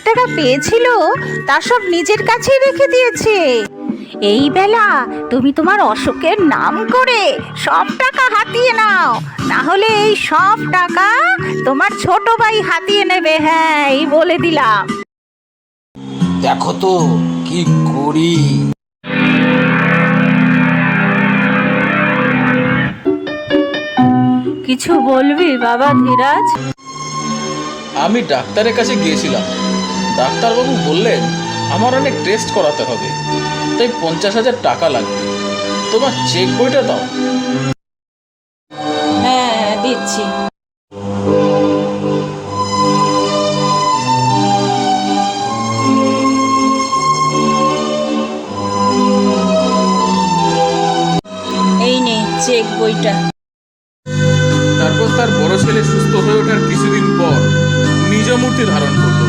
টাকা পেয়েছিল তা সব নিজের কাছেই রেখে দিয়েছে। এই বেলা তুমি তোমার অসুখের নাম করে সব টাকা হাতিয়ে নাও, না হলে এই সব টাকা তোমার ছোট ভাই হাতিয়ে নেবে। হ্যাঁ, এই বলে দিলাম। দেখো তো কি করি। কিছু বলবি বাবা ধীরাজ? আমি ডাক্তারের কাছে গিয়েছিলাম। ডাক্তারবাবু বললেন আমার অনেক টেস্ট করাতে হবে, তাই 50,000 টাকা লাগবে। তোমার চেক বইটা দাও। হ্যাঁ, দিচ্ছি। এই নে চেক বইটা। তারপর তার বড় ছেলে সুস্থ হয়ে ওঠার কিছুদিন পর নিজ মূর্তি ধারণ করলো।